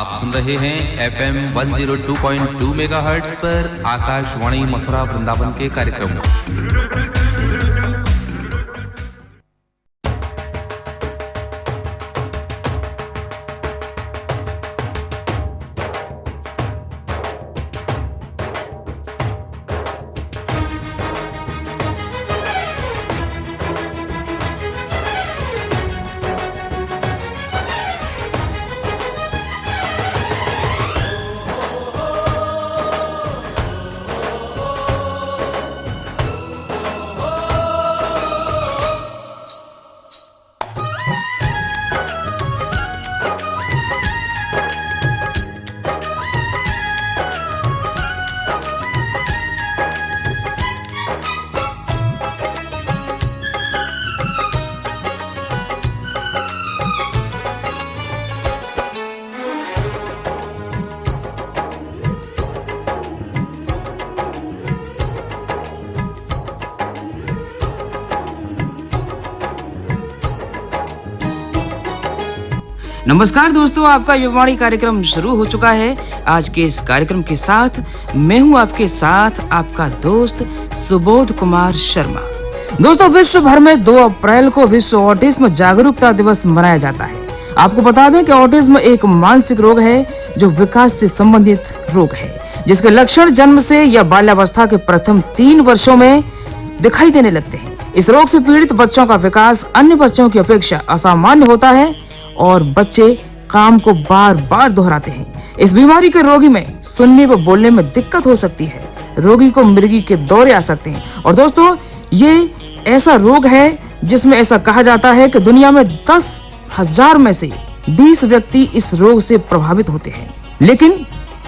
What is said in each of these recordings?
आप सुन रहे हैं FM 102.2 मेगाहर्ट्ज पर आकाशवाणी मथुरा वृंदावन के कार्यक्रम। नमस्कार दोस्तों, आपका युवावाणी कार्यक्रम शुरू हो चुका है। आज के इस कार्यक्रम के साथ मैं हूं आपके साथ आपका दोस्त सुबोध कुमार शर्मा। दोस्तों, विश्व भर में 2 अप्रैल को विश्व ऑटिज्म जागरूकता दिवस मनाया जाता है। आपको बता दें कि ऑटिज्म एक मानसिक रोग है जो विकास से संबंधित रोग है, जिसके लक्षण जन्म से या बाल्यावस्था के प्रथम 3 वर्षों में दिखाई देने लगते हैं। इस रोग से पीड़ित बच्चों का विकास अन्य बच्चों की अपेक्षा असामान्य होता है और बच्चे काम को बार बार दोहराते हैं। इस बीमारी के रोगी में सुनने व बोलने में दिक्कत हो सकती है। रोगी को मिर्गी के दौरे आ सकते हैं। और दोस्तों, ये ऐसा रोग है जिसमें ऐसा कहा जाता है कि दुनिया में 10,000 में से 20 व्यक्ति इस रोग से प्रभावित होते हैं। लेकिन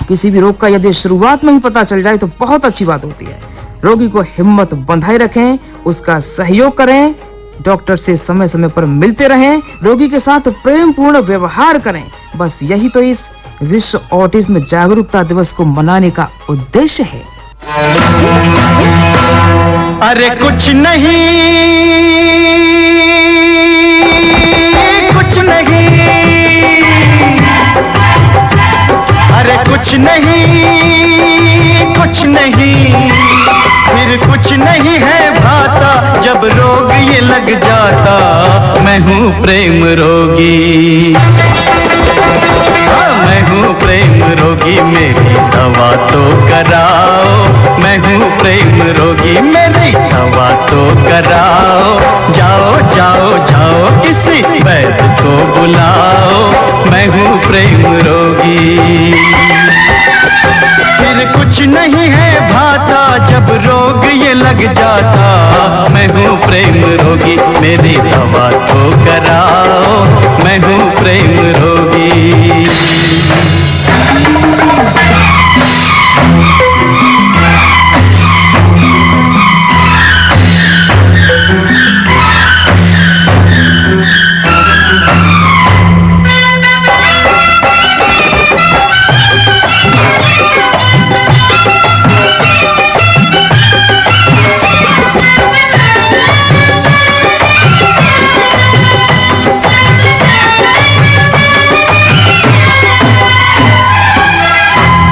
किसी भी रोग का यदि शुरुआत में ही पता चल जाए तो बहुत अच्छी बात होती है। रोगी को हिम्मत बंधाए रखें, उसका सहयोग करें, डॉक्टर से समय समय पर मिलते रहें, रोगी के साथ प्रेम पूर्ण व्यवहार करें। बस यही तो इस विश्व ऑटिज्म जागरूकता दिवस को मनाने का उद्देश्य है। अरे कुछ नहीं, कुछ नहीं, अरे कुछ नहीं, कुछ नहीं, फिर कुछ नहीं है भाता जब रोग ये लग जाता। मैं हूँ प्रेम रोगी, मैं हूँ प्रेम रोगी, मेरी दवा तो कराओ। मैं हूँ प्रेम रोगी, मेरी दवा तो कराओ। जाओ जाओ जाओ, किसी वैद्य को बुलाओ। मैं हूँ प्रेम रोगी। फिर कुछ नहीं है भाता जब रोग ये लग जाता। मैं हूँ प्रेम रोगी, मेरी दवा तो कराओ। मैं हूँ प्रेम रोगी।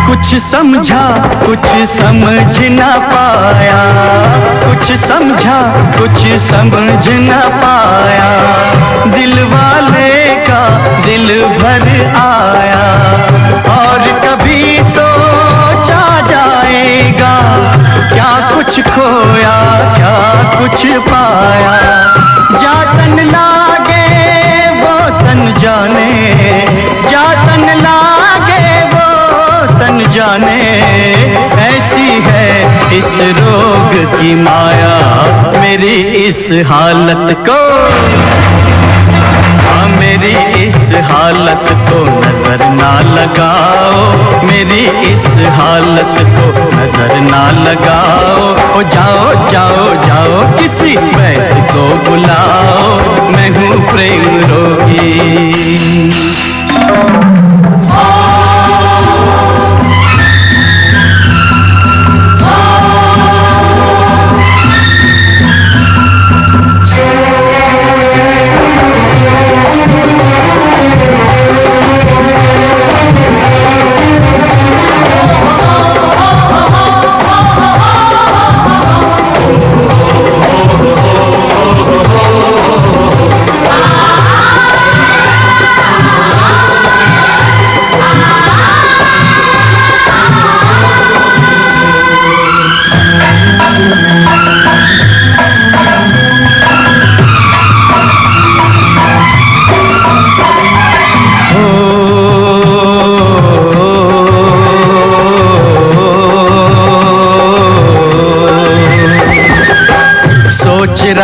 कुछ समझा कुछ समझ ना पाया, कुछ समझा कुछ समझ ना पाया। दिल वाले का दिल भर आया और कभी सोचा जाएगा क्या कुछ खोया क्या कुछ पाया। जा तन लागे वो तन जाने, जा तन लागे तन जाने। ऐसी है इस रोग की माया, मेरी इस हालत को, हाँ मेरी इस हालत को नजर ना लगाओ। मेरी इस हालत को नजर ना लगाओ। ओ जाओ जाओ जाओ, किसी वैद्य को बुलाओ। मैं हूँ प्रेम रोगी।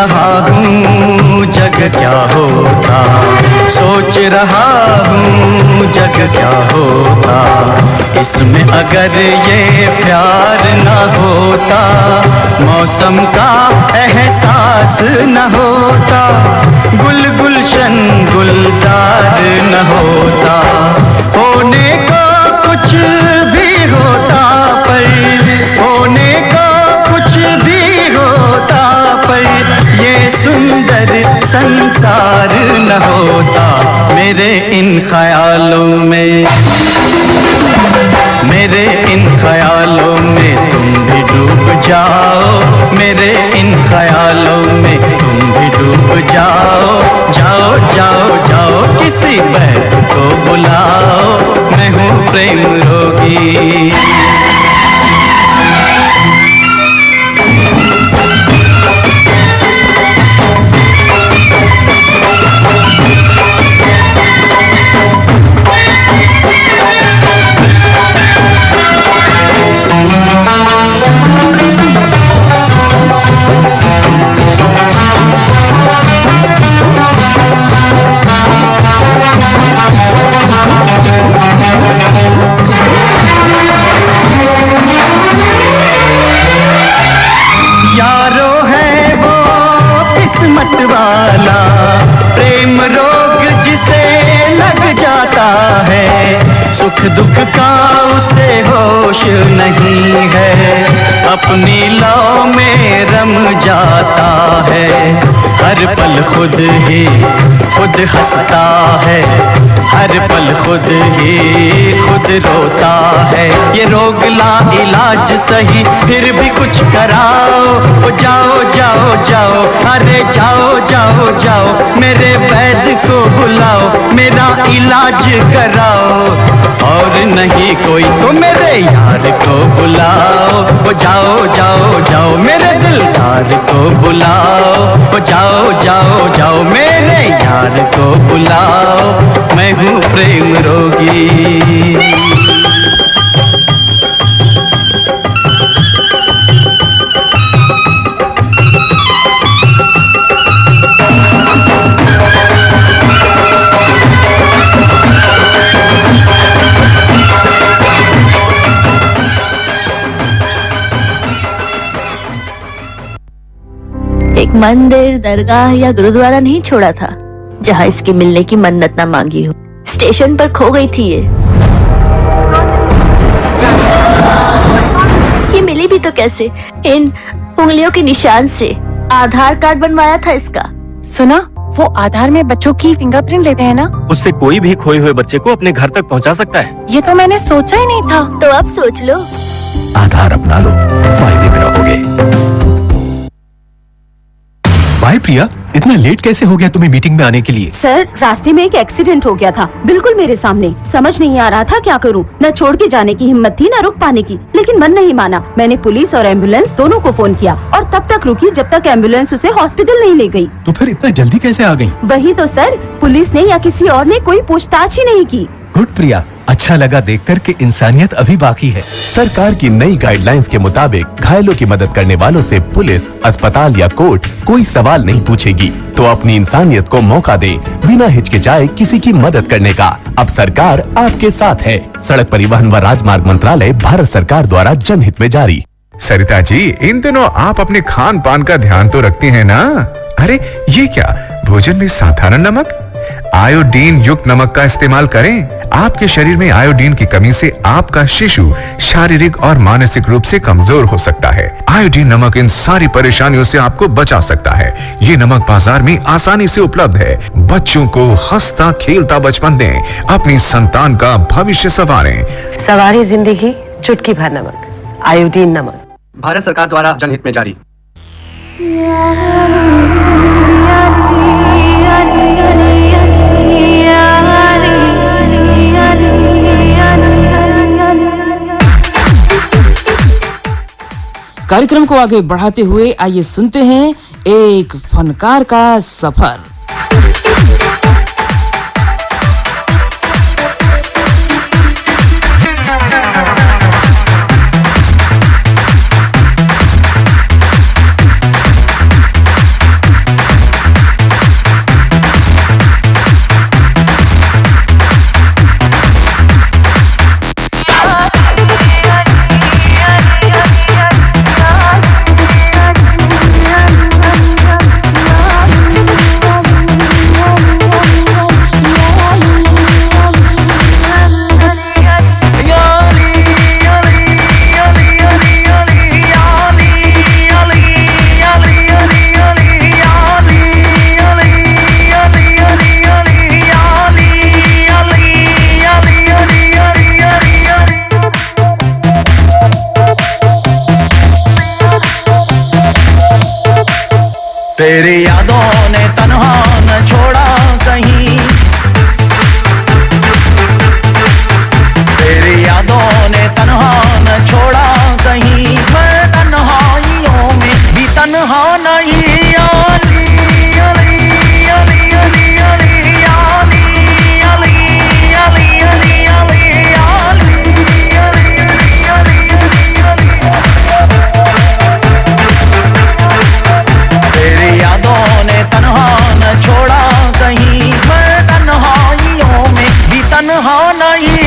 रहा हूँ जग क्या होता, सोच रहा हूँ जग क्या होता। इसमें अगर ये प्यार न होता, मौसम का एहसास न होता, गुल गुलशन गुलजार न होता, होने को कुछ भी होता पर, होने को कुछ भी होता पर, ये सुंदर संसार न होता। मेरे इन ख्यालों में, मेरे इन ख्यालों में तुम भी डूब जाओ, मेरे इन ख्यालों में तुम भी डूब जाओ। जाओ जाओ जाओ किसी बैद को बुलाओ, मैं हूँ प्रेम रोगी। यारो है वो किस्मत वाला, प्रेम रोग जिसे लग जाता है, सुख दुख का उसे होश नहीं है, अपनी लौ में रम जाता है, हर पल खुद ही खुद हंसता है, हर पल खुद ही खुद रोता है। ये रोग ला इलाज सही फिर भी कुछ कराओ, ओ जाओ जाओ जाओ, अरे जाओ जाओ जाओ, मेरे वैद्य को बुलाओ, मेरा इलाज कराओ, और नहीं कोई तो मेरे यार को बुलाओ, ओ जाओ जाओ जाओ, मेरे दिलदार को बुलाओ, ओ जाओ जाओ जाओ, मेरे यार को बुलाओ, मैं हूँ प्रेम रोगी। एक मंदिर, दरगाह या गुरुद्वारा नहीं छोड़ा था जहाँ इसकी मिलने की मन्नत ना मांगी हो। स्टेशन पर खो गई थी ये मिली भी तो कैसे? इन उंगलियों के निशान से आधार कार्ड बनवाया था इसका। सुना, वो आधार में बच्चों की फिंगरप्रिंट लेते हैं ना? उससे कोई भी खोए हुए बच्चे को अपने घर तक पहुंचा सकता है। ये तो मैंने सोचा ही नहीं था। तो अब सोच लो। आधार अपना लो, फायदे में रहोगे। बाय प्रिया, इतना लेट कैसे हो गया तुम्हें मीटिंग में आने के लिए? सर, रास्ते में एक एक्सीडेंट हो गया था, बिल्कुल मेरे सामने। समझ नहीं आ रहा था क्या करूं। न छोड़ के जाने की हिम्मत थी, न रुक पाने की, लेकिन मन नहीं माना। मैंने पुलिस और एम्बुलेंस दोनों को फोन किया और तब तक रुकी जब तक एम्बुलेंस उसे हॉस्पिटल नहीं ले गई। तो फिर इतना जल्दी कैसे आ गई? वही तो सर, पुलिस ने या किसी और ने कोई पूछताछ ही नहीं की। गुड प्रिया, अच्छा लगा देखकर कि इंसानियत अभी बाकी है। सरकार की नई गाइडलाइंस के मुताबिक घायलों की मदद करने वालों से पुलिस, अस्पताल या कोर्ट कोई सवाल नहीं पूछेगी। तो अपनी इंसानियत को मौका दे, बिना हिचकिचाए किसी की मदद करने का। अब सरकार आपके साथ है। सड़क परिवहन व राजमार्ग मंत्रालय, भारत सरकार द्वारा जनहित में जारी। सरिता जी, इन दिनों आप अपने खान पान का ध्यान तो रखती हैं ना? अरे ये क्या, भोजन में साधारण नमक? आयोडीन युक्त नमक का इस्तेमाल करें। आपके शरीर में आयोडीन की कमी से आपका शिशु शारीरिक और मानसिक रूप से कमजोर हो सकता है। आयोडीन नमक इन सारी परेशानियों से आपको बचा सकता है। ये नमक बाजार में आसानी से उपलब्ध है। बच्चों को हंसता खेलता बचपन दें, अपनी संतान का भविष्य संवारें। सवारी जिंदगी चुटकी भर नमक, आयोडीन नमक। भारत सरकार द्वारा जनहित में जारी। कार्यक्रम को आगे बढ़ाते हुए आइए सुनते हैं एक फनकार का सफर। तेरी यादों ने तन्हा न छोड़ा कहीं, तेरी यादों ने तन्हा न छोड़ा कहीं, मैं तन्हाइयों में भी तन्हा नहीं। अली अली अली अली अली अली अली अली अली अली अली अली अली तेरी यादों ने तन्हा न छोड़ा कहीं, मैं तन्हाइयों में भी तन्हा नहीं।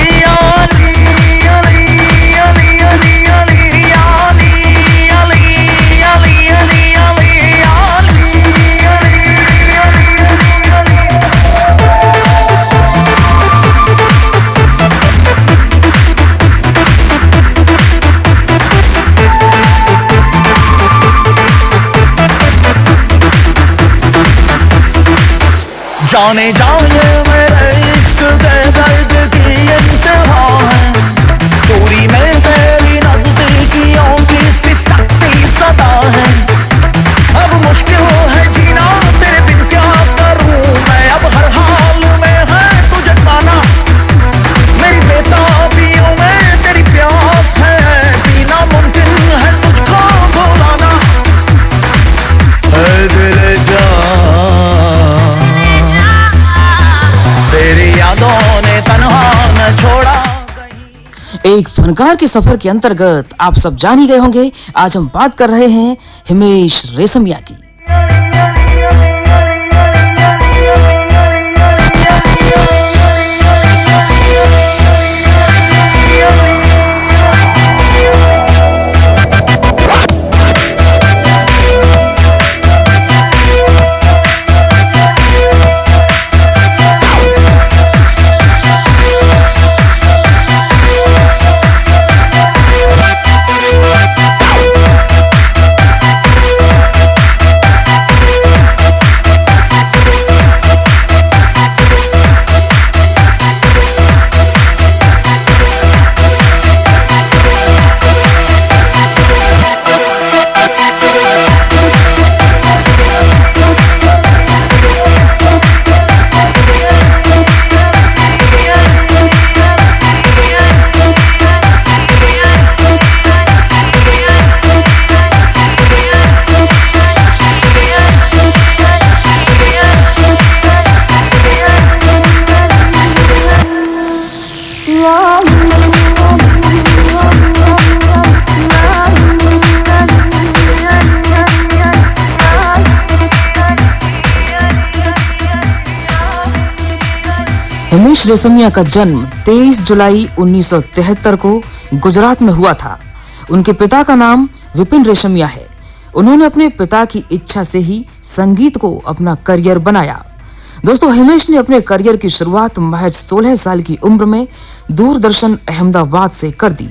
जाने जाए मेरे इश्क के दर्द की इंतहा है, पूरी में तेरी नजदीकियों की सिसकती सदा है। अब मुश्किल है जीना तेरे बिन, क्या करूं मैं अब हर हाल में है तुझे पाना। मेरी बेताबियों में तेरी प्यास है, जीना मुमकिन है तुझको भुलाना। दिल जा तेरी यादों ने तन्हा न छोड़ा। एक फनकार के सफर के अंतर्गत आप सब जान ही गए होंगे, आज हम बात कर रहे हैं हिमेश रेशमिया की। हिमेश रेशमिया का जन्म 23 जुलाई 1973 को गुजरात में हुआ था। उनके पिता का नाम विपिन रेशमिया है। उन्होंने अपने पिता की इच्छा से ही संगीत को अपना करियर बनाया। दोस्तों, हिमेश ने अपने करियर की शुरुआत महज 16 साल की उम्र में दूरदर्शन अहमदाबाद से कर दी।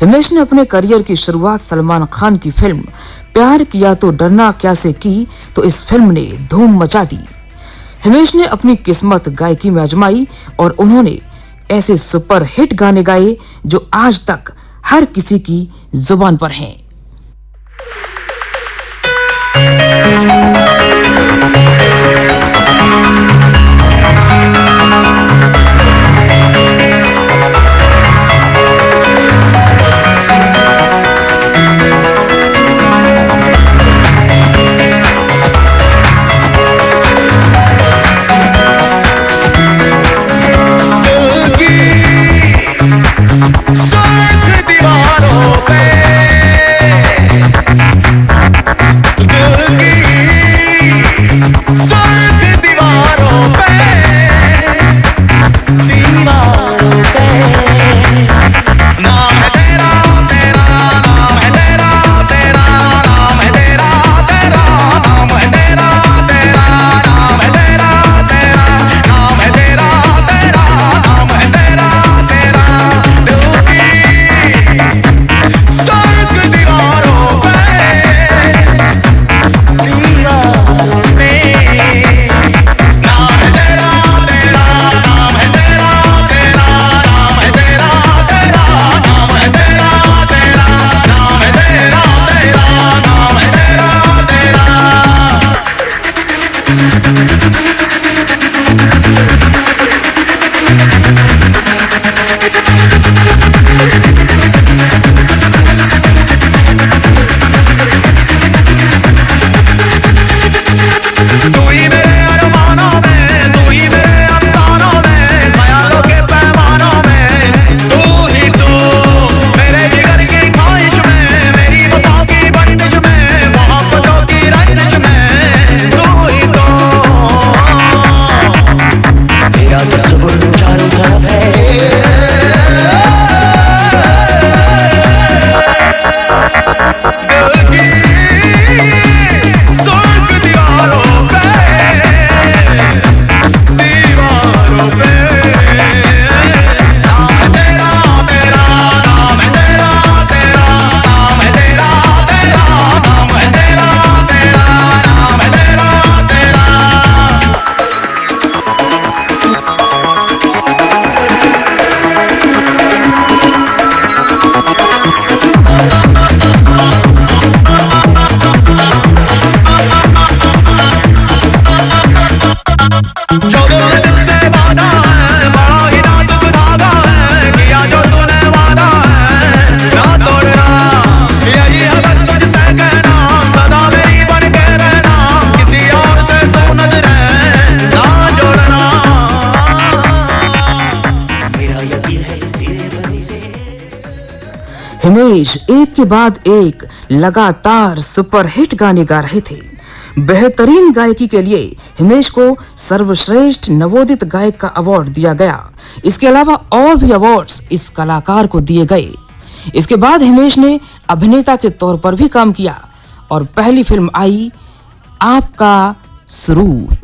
हिमेश ने अपने करियर की शुरुआत सलमान खान की फिल्म प्यार किया तो डरना क्या से की, तो इस फिल्म ने धूम मचा दी। हिमेश ने अपनी किस्मत गायकी में आजमाई और उन्होंने ऐसे सुपर हिट गाने गाए जो आज तक हर किसी की जुबान पर हैं। दीवारों पे दिल की बुलबुल चारों तरफ हिमेश एक के बाद एक लगातार सुपरहिट गाने गा रहे थे। बेहतरीन गायकी के लिए हिमेश को सर्वश्रेष्ठ नवोदित गायक का अवार्ड दिया गया। इसके अलावा और भी अवार्ड्स इस कलाकार को दिए गए। इसके बाद हिमेश ने अभिनेता के तौर पर भी काम किया और पहली फिल्म आई आपका सुरूर।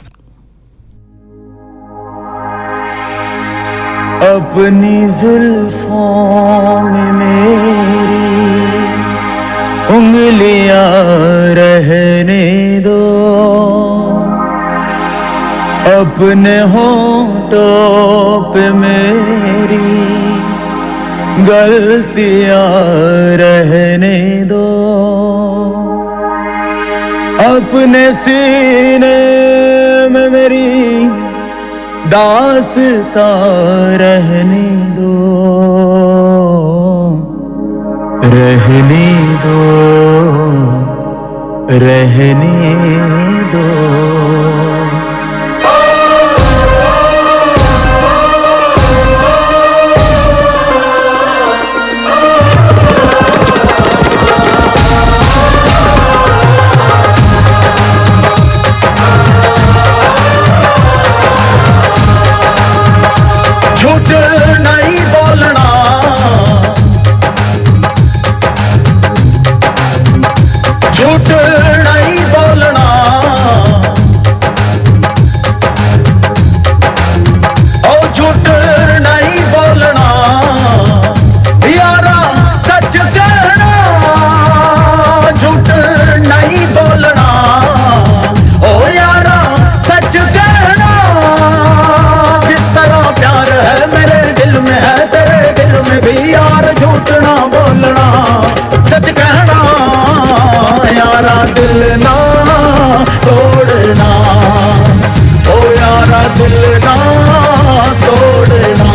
अपनी जुल्फों में मेरी उंगलियां रहने दो, अपने होंठों पे मेरी गलतियां रहने दो, अपने सीने में मेरी दास्तां रहने दो, रहने दो, रहने दो। झूठ नहीं बोलना, झूठ नहीं बोलना, ओ झूठ नहीं बोलना, यारा सच कहना, झूठ नहीं बोलना, ओ यारा सच कहना। जिस तरह प्यार है मेरे दिल में है तेरे दिल में भी यार, झूठ ना बोलना, सच कहना, यारा दिल ना तोड़ना, ओ यारा दिल ना तोड़ना,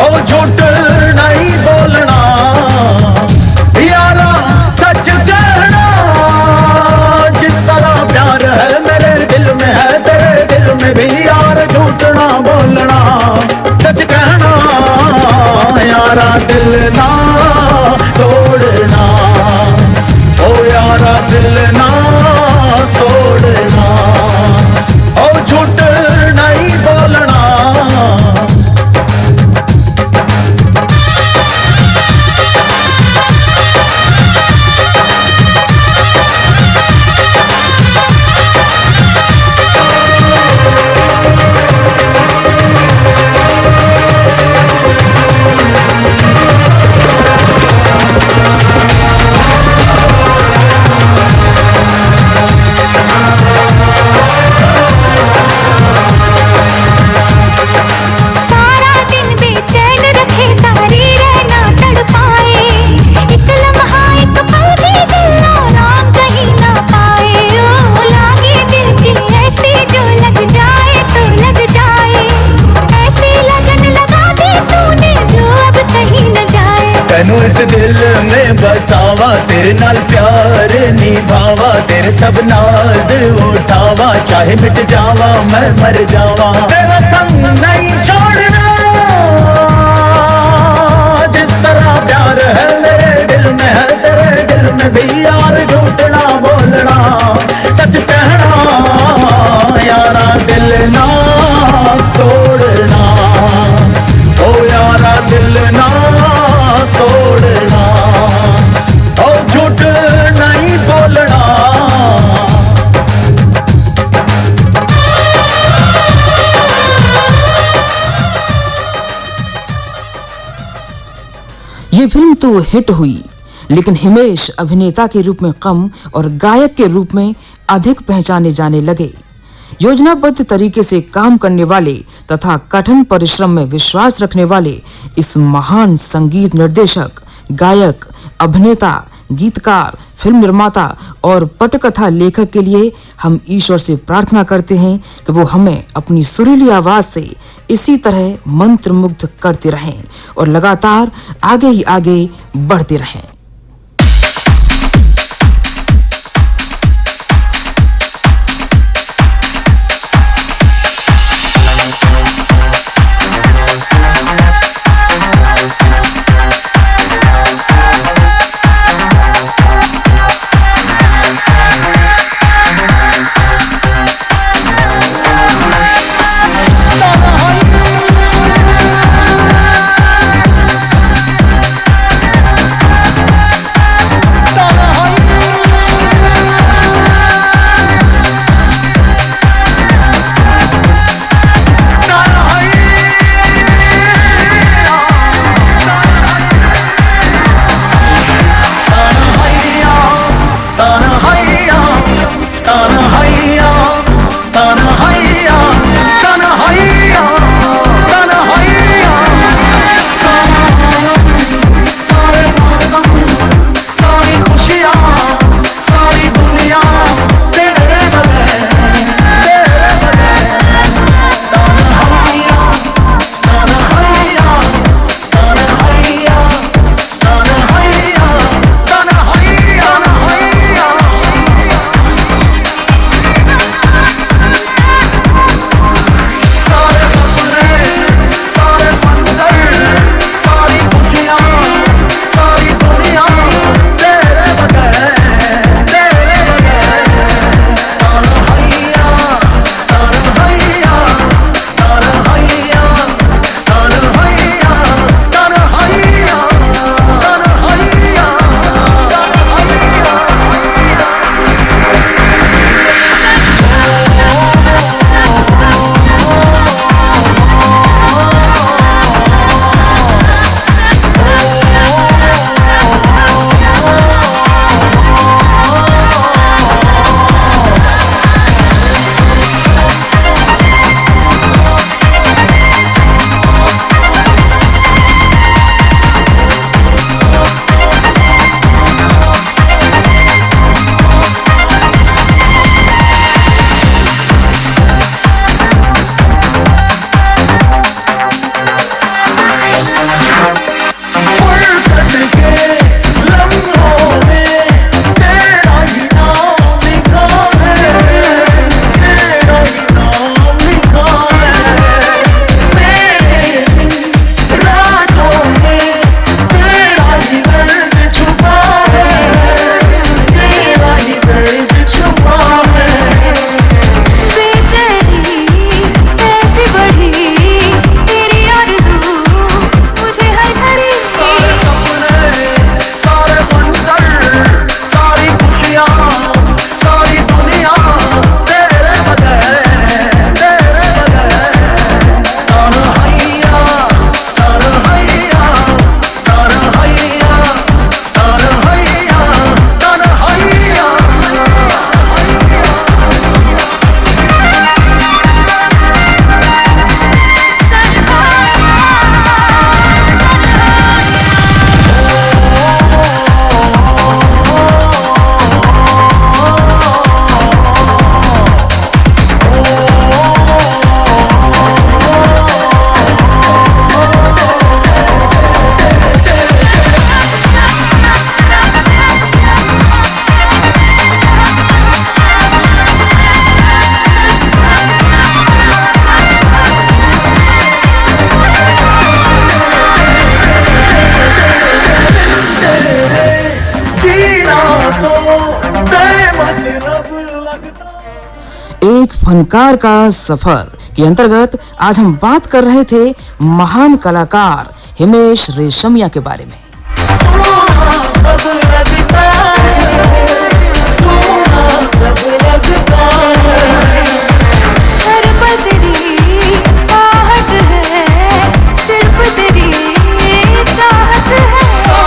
ओ झूठ नहीं बोलना, यारा सच कहना। जिस तरह प्यार है मेरे दिल में है तेरे दिल में भी यार, झूठ ना बोलना, सच कहना, यारा दिल ना तोड़ना, ओ यारा दिल ना तोड़ना, ओ झूठ नहीं बोलना। इस दिल में बसावा, तेरे नाल प्यार निभावा, तेरे सब नाज उठावा, चाहे मिट जावा मैं मर जावा, तेरा संग नहीं छोड़ना। जिस तरह प्यार है मेरे दिल में है तेरे दिल में भी यार, झूठ ना बोलना, सच कहना, यारा दिल ना तोड़ ये फिल्म तो हिट हुई, लेकिन हिमेश अभिनेता के रूप में कम और गायक के रूप में अधिक पहचाने जाने लगे। योजनाबद्ध तरीके से काम करने वाले तथा कठिन परिश्रम में विश्वास रखने वाले इस महान संगीत निर्देशक, गायक, अभिनेता, गीतकार, फिल्म निर्माता और पटकथा लेखक के लिए हम ईश्वर से प्रार्थना करते हैं कि वो हमें अपनी सुरीली आवाज से इसी तरह मंत्रमुग्ध करते रहें और लगातार आगे ही आगे बढ़ते रहें। एक फनकार का सफर के अंतर्गत आज हम बात कर रहे थे महान कलाकार हिमेश रेशमिया के बारे में। चाहत है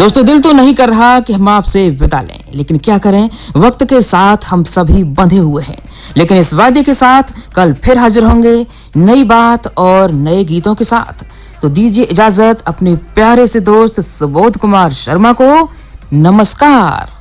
दोस्तों, दिल तो नहीं कर रहा कि हम आपसे विदा लें, लेकिन क्या करें, वक्त के साथ हम सभी बंधे हुए हैं। लेकिन इस वादे के साथ कल फिर हाजिर होंगे नई बात और नए गीतों के साथ। तो दीजिए इजाजत अपने प्यारे से दोस्त सुबोध कुमार शर्मा को। नमस्कार।